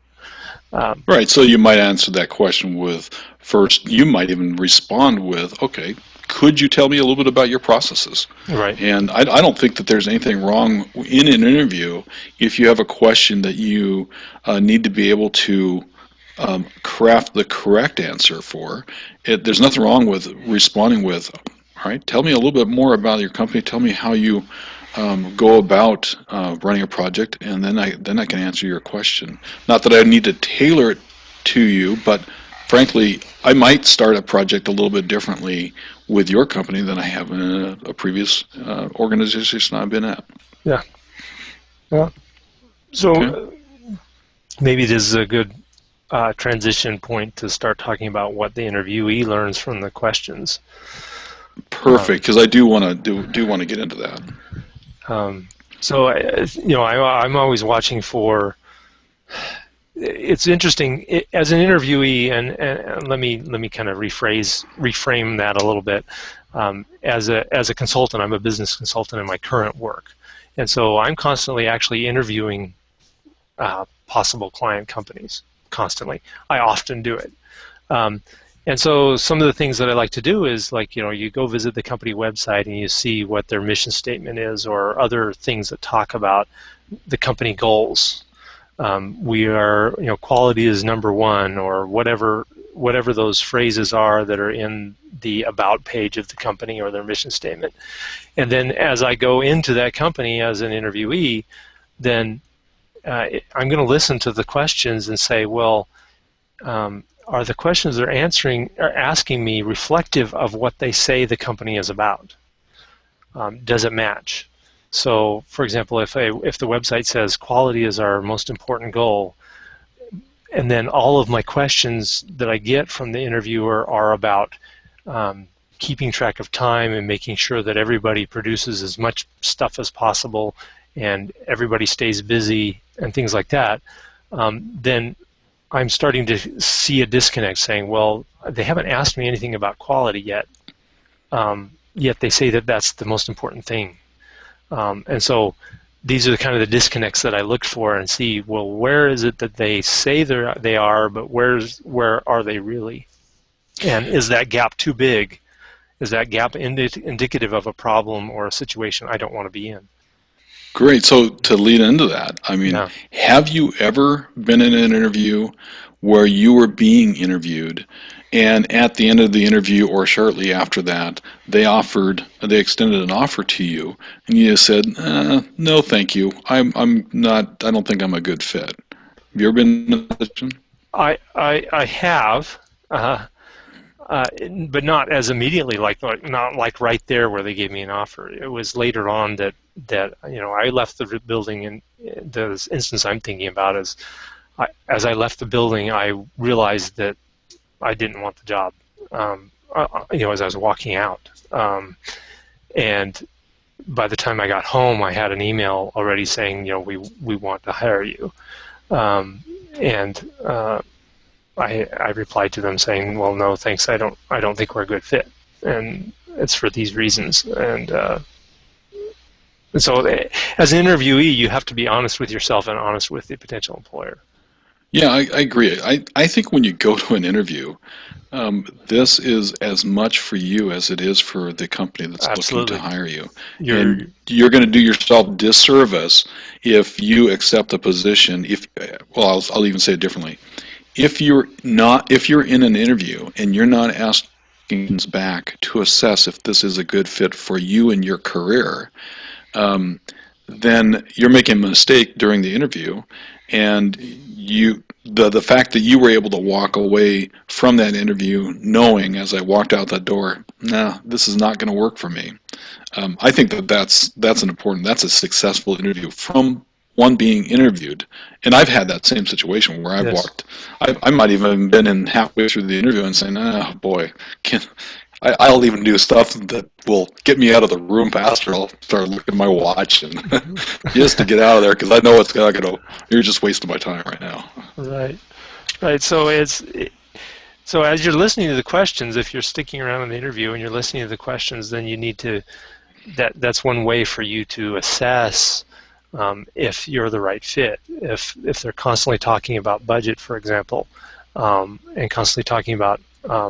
right, so you might answer that question with, first, you might even respond with, okay, could you tell me a little bit about your processes? Right. And I don't think that there's anything wrong in an interview if you have a question that you need to be able to craft the correct answer for. There's nothing wrong with responding with, all right, tell me a little bit more about your company. Tell me how you go about running a project, and then I can answer your question. Not that I need to tailor it to you, but frankly, I might start a project a little bit differently with your company than I have in a previous organization I've been at. Yeah. Well, Okay. so maybe this is a good transition point to start talking about what the interviewee learns from the questions. Perfect, because I do want to get into that. So I'm always watching for. It's interesting as an interviewee, and let me kind of reframe that a little bit. As a consultant, I'm a business consultant in my current work, and so I'm constantly actually interviewing possible client companies. Constantly, I often do it. And so some of the things that I like to do is, like, you go visit the company website and you see what their mission statement is, or other things that talk about the company goals. We are, quality is number one, or whatever those phrases are that are in the about page of the company or their mission statement. And then as I go into that company as an interviewee, then I'm going to listen to the questions and say, well, are the questions they're asking me reflective of what they say the company is about? Does it match? So, for example, if the website says quality is our most important goal, and then all of my questions that I get from the interviewer are about keeping track of time and making sure that everybody produces as much stuff as possible and everybody stays busy and things like that, then I'm starting to see a disconnect, saying, well, they haven't asked me anything about quality yet, yet they say that that's the most important thing. And so these are the kind of the disconnects that I look for and see, well, where is it that they say they are, but where are they really? And is that gap too big? Is that gap indicative of a problem or a situation I don't want to be in? Great. So to lead into that, I mean, Yeah. have you ever been in an interview where you were being interviewed, and at the end of the interview or shortly after that, they extended an offer to you, and you just said, "No, thank you. I'm not. I don't think I'm a good fit." Have you ever been in that position? I have, but not as immediately, not like right there where they gave me an offer. It was later on that I left the building, and the instance I'm thinking about is, as I left the building, I realized that I didn't want the job. As I was walking out, and by the time I got home, I had an email already saying, we want to hire you, and I replied to them saying, well, no, thanks, I don't think we're a good fit, and it's for these reasons. And so, as an interviewee, you have to be honest with yourself and honest with the potential employer. Yeah, I agree. I think when you go to an interview, this is as much for you as it is for the company that's looking to Absolutely. hire you. You're And you're going to do yourself disservice if you accept a position. Well, I'll even say it differently. If you're in an interview and you're not asking questions back to assess if this is a good fit for you and your career, then you're making a mistake during the interview, and the fact that you were able to walk away from that interview knowing, as I walked out that door, nah, this is not going to work for me. I think that's a successful interview from one being interviewed. And I've had that same situation where Yes. I might even been in halfway through the interview and saying, oh boy, I'll even do stuff that will get me out of the room faster. I'll start looking at my watch and just to get out of there, because I know it's not going to, you're just wasting my time right now. Right. Right. So as you're listening to the questions, if you're sticking around in the interview and you're listening to the questions, then you need to, that's one way for you to assess if you're the right fit. If they're constantly talking about budget, for example, and constantly talking about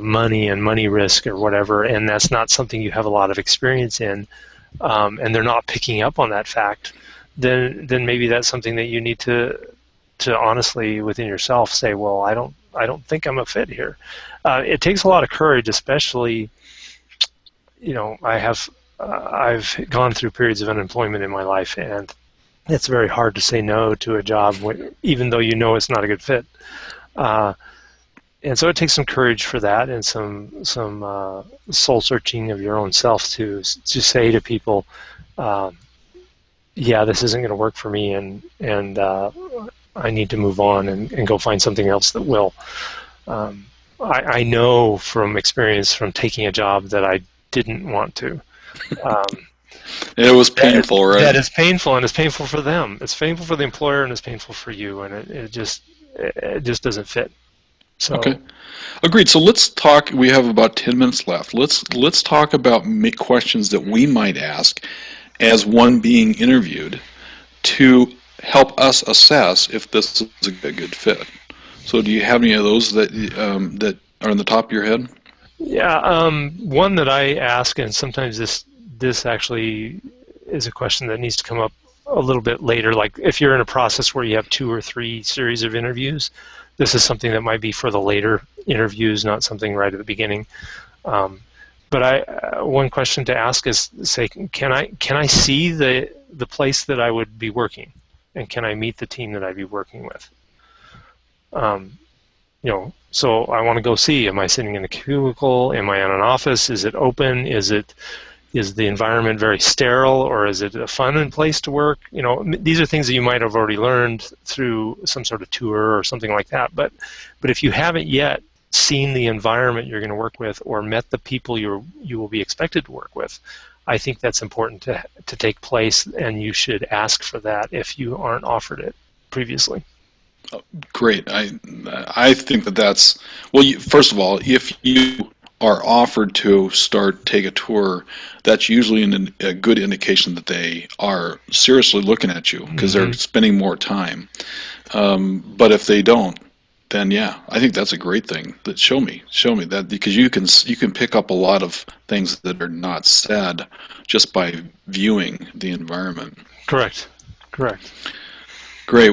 money and money risk or whatever, and that's not something you have a lot of experience in, and they're not picking up on that fact, then maybe that's something that you need to honestly within yourself say, well, I don't think I'm a fit here. It takes a lot of courage, especially, I've gone through periods of unemployment in my life, and it's very hard to say no to a job even though you know it's not a good fit. And so it takes some courage for that, and some soul searching of your own self to say to people, yeah, this isn't going to work for me, and I need to move on and go find something else that will. I know from experience from taking a job that I didn't want to. It was painful, right? That is painful, and it's painful for them. It's painful for the employer, and it's painful for you, and it just doesn't fit. So. Okay, agreed. So let's talk. We have about 10 minutes left. Let's talk about questions that we might ask as one being interviewed to help us assess if this is a good fit. So do you have any of those that that are on the top of your head? Yeah, one that I ask, and sometimes this actually is a question that needs to come up a little bit later. Like if you're in a process where you have 2 or 3 series of interviews, this is something that might be for the later interviews, not something right at the beginning. But one question to ask is, say, can I see the place that I would be working, and can I meet the team that I'd be working with? So I want to go see. Am I sitting in a cubicle? Am I in an office? Is it open? Is the environment very sterile, or is it a fun place to work? These are things that you might have already learned through some sort of tour or something like that. But if you haven't yet seen the environment you're going to work with or met the people you will be expected to work with, I think that's important to take place, and you should ask for that if you aren't offered it previously. Great. I think that's, well, first of all, if you are offered to take a tour, that's usually a good indication that they are seriously looking at you, because they're spending more time. But if they don't, then yeah, I think that's a great thing. That show me that, because you can pick up a lot of things that are not said just by viewing the environment. Correct. Great.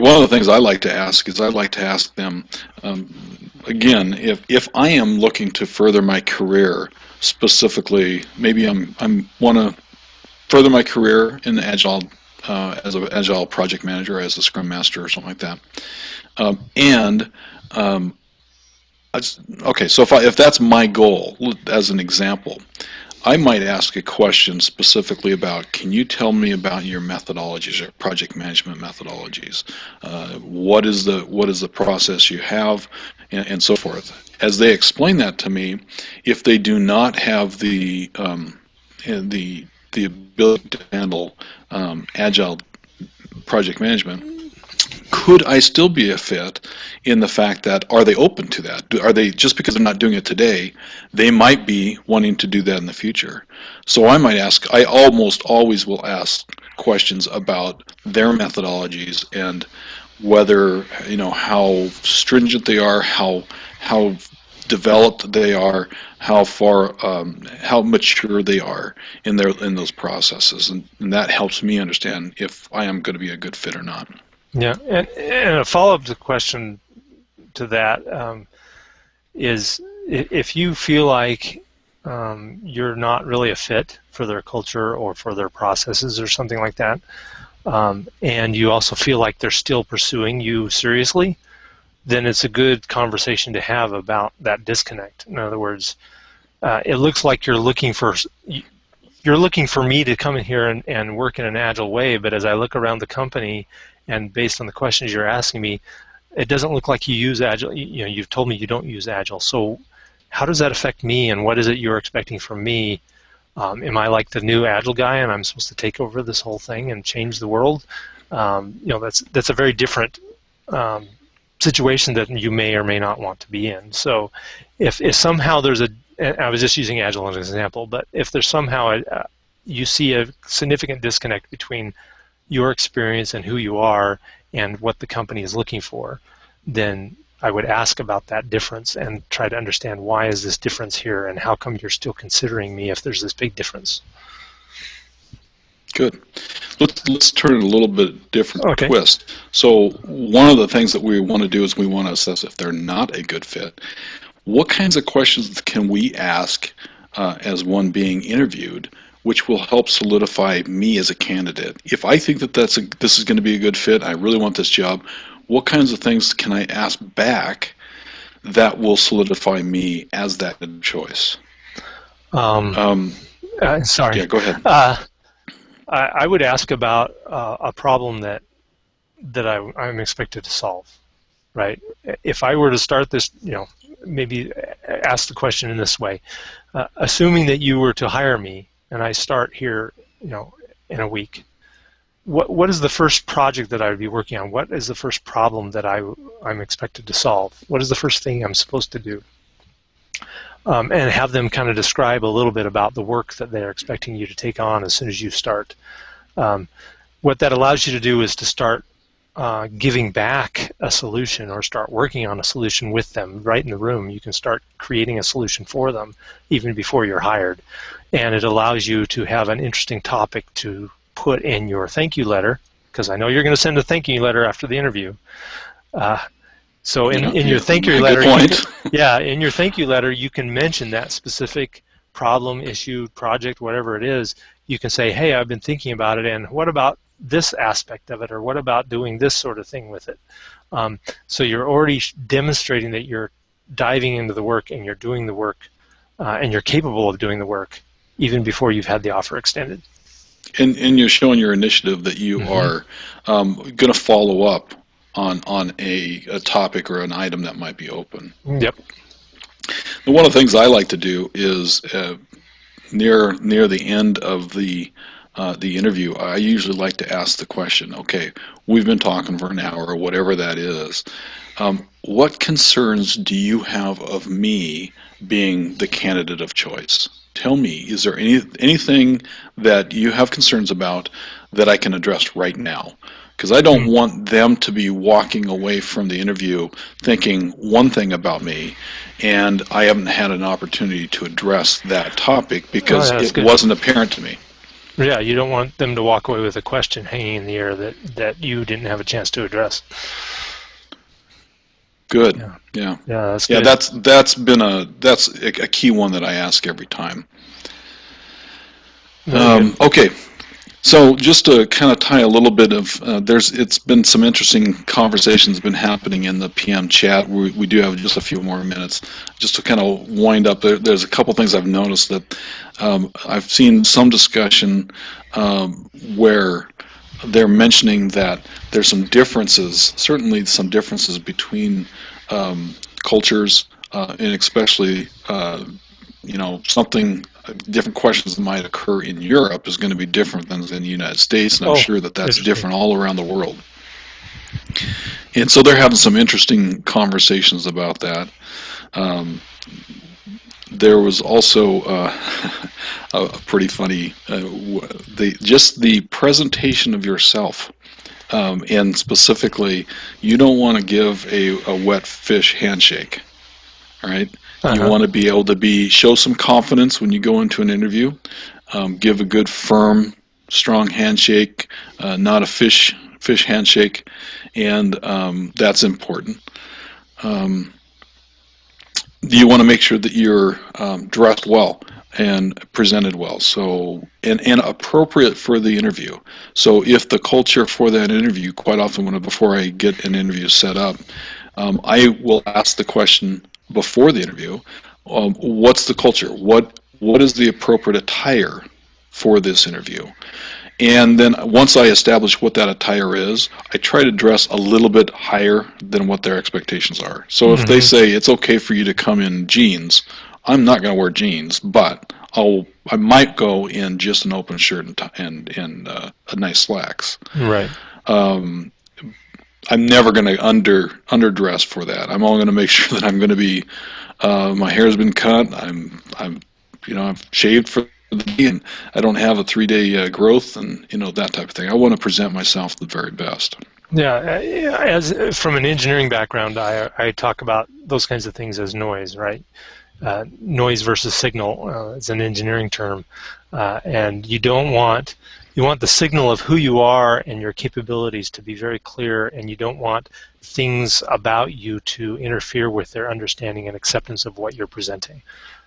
One of the things I like to ask is them, again, if I am looking to further my career, specifically, maybe I'm want to further my career in Agile, as an Agile project manager, as a Scrum Master or something like that. Okay, so if that's my goal, as an example, I might ask a question specifically about, can you tell me about your methodologies, your project management methodologies? What is the process you have, and so forth. As they explain that to me, if they do not have the ability to handle agile project management, could I still be a fit in the fact that, are they open to that? Are they, just because they're not doing it today, they might be wanting to do that in the future? So I almost always will ask questions about their methodologies and whether, how stringent they are, how developed they are, how mature they are in those processes, and that helps me understand if I am going to be a good fit or not. Yeah, and a follow-up to question to that is, if you feel like you're not really a fit for their culture or for their processes or something like that, and you also feel like they're still pursuing you seriously, then it's a good conversation to have about that disconnect. In other words, it looks like you're looking for me to come in here and work in an agile way, but as I look around the company, and based on the questions you're asking me, it doesn't look like you use Agile. You've told me you don't use Agile. So how does that affect me, and what is it you're expecting from me? Am I like the new Agile guy, and I'm supposed to take over this whole thing and change the world? That's a very different situation that you may or may not want to be in. So if somehow there's I was just using Agile as an example, but if there's somehow you see a significant disconnect between your experience and who you are and what the company is looking for, then I would ask about that difference and try to understand, why is this difference here, and how come you're still considering me if there's this big difference? Good. Let's turn it a little bit different Okay. twist. So one of the things that we want to do is we want to assess if they're not a good fit. What kinds of questions can we ask as one being interviewed, which will help solidify me as a candidate? If I think that this is going to be a good fit, I really want this job, what kinds of things can I ask back that will solidify me as that good choice? Um, Sorry. Yeah, go ahead. I would ask about a problem that I'm expected to solve, right? If I were to start this, maybe ask the question in this way: assuming that you were to hire me and I start here, in a week, what is the first project that I would be working on? What is the first problem that I'm expected to solve? What is the first thing I'm supposed to do? And have them kind of describe a little bit about the work that they're expecting you to take on as soon as you start. What that allows you to do is to start giving back a solution or start working on a solution with them right in the room. You can start creating a solution for them even before you're hired. And it allows you to have an interesting topic to put in your thank you letter, because I know you're going to send a thank you letter after the interview. So in your thank you letter, in your thank you letter, you can mention that specific problem, issue, project, whatever it is. You can say, hey, I've been thinking about it, and what about this aspect of it, or what about doing this sort of thing with it? So you're already demonstrating that you're diving into the work and you're doing the work, and you're capable of doing the work even before you've had the offer extended. And you're showing your initiative that you are going to follow up on a topic or an item that might be open. Yep. And one of the things I like to do is near the end of the interview, I usually like to ask the question, okay, we've been talking for an hour or whatever that is. What concerns do you have of me being the candidate of choice? Tell me, is there anything that you have concerns about that I can address right now? Because I don't want them to be walking away from the interview thinking one thing about me, and I haven't had an opportunity to address that topic because it wasn't apparent to me. Yeah, you don't want them to walk away with a question hanging in the air that you didn't have a chance to address. Good. Yeah. That's good. That's a key one that I ask every time. Okay. So just to kind of tie a little bit of, it's been some interesting conversations been happening in the PM chat. We do have just a few more minutes. Just to kind of wind up, there's a couple things I've noticed that I've seen some discussion where they're mentioning that there's some differences, certainly some differences between cultures, and especially, something different questions that might occur in Europe is going to be different than in the United States, and I'm sure that that's different all around the world. And so they're having some interesting conversations about that. There was also a pretty funny, just the presentation of yourself, and specifically, you don't want to give a wet fish handshake, all right? You want to be able to show some confidence when you go into an interview. Give a good, firm, strong handshake, not a fish handshake, and that's important. You want to make sure that you're dressed well and presented well, so and appropriate for the interview. So if the culture for that interview, quite often before I get an interview set up, I will ask the question before the interview, what's the culture? What is the appropriate attire for this interview? And then once I establish what that attire is, I try to dress a little bit higher than what their expectations are. So if they say it's okay for you to come in jeans, I'm not going to wear jeans, but I might go in just an open shirt and a nice slacks. Right. I'm never going to underdress for that. I'm all going to make sure that I'm going to be, my hair's been cut. I've shaved for the day, and I don't have a 3-day growth, and that type of thing. I want to present myself the very best. Yeah, from an engineering background, I talk about those kinds of things as noise, right? Noise versus signal is an engineering term, and you don't want you want the signal of who you are and your capabilities to be very clear, and you don't want things about you to interfere with their understanding and acceptance of what you're presenting.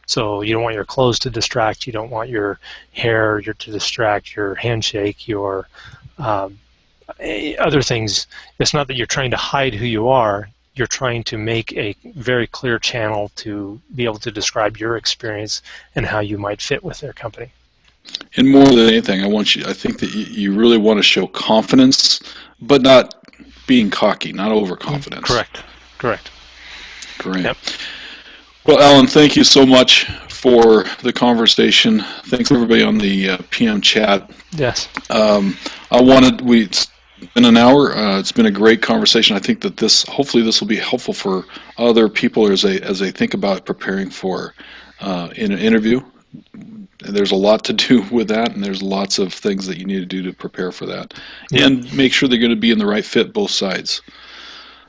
So you don't want your clothes to distract, you don't want your hair to distract, your handshake, your other things. It's not that you're trying to hide who you are, you're trying to make a very clear channel to be able to describe your experience and how you might fit with their company. And more than anything, I think that you really want to show confidence, but not being cocky, not overconfidence. Correct. Great. Yep. Well, Alan, thank you so much for the conversation. Thanks everybody on the PM chat. Yes. It's been an hour. It's been a great conversation. I think that hopefully this will be helpful for other people as they think about preparing for in an interview. There's a lot to do with that, and there's lots of things that you need to do to prepare for that. Yep. And make sure they're going to be in the right fit, both sides.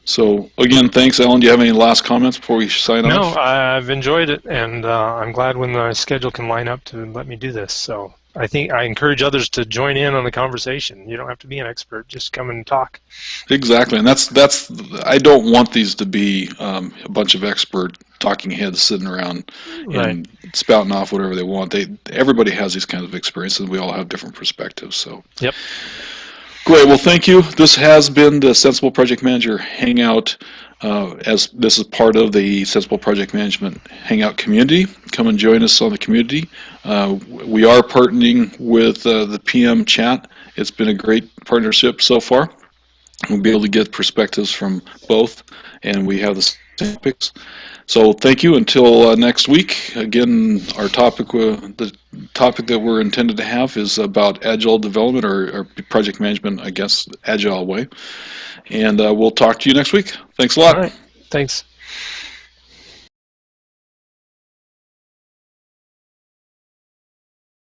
So, again, thanks, Alan. Do you have any last comments before we sign off? No, I've enjoyed it, and I'm glad when the schedule can line up to let me do this. So I think I encourage others to join in on the conversation. You don't have to be an expert; just come and talk. Exactly, and that's. I don't want these to be a bunch of expert talking heads sitting around and spouting off whatever they want. Everybody has these kinds of experiences, and we all have different perspectives. So. Yep. Great. Well, thank you. This has been the Sensible Project Manager Hangout. As this is part of the Sensible Project Management Hangout community. Come and join us on the community. We are partnering with the PM chat. It's been a great partnership so far. We'll be able to get perspectives from both, and we have the same topics. So thank you until next week. Again, our topic, the topic that we're intended to have is about agile development or project management, I guess, agile way. And we'll talk to you next week. Thanks a lot. All right. Thanks.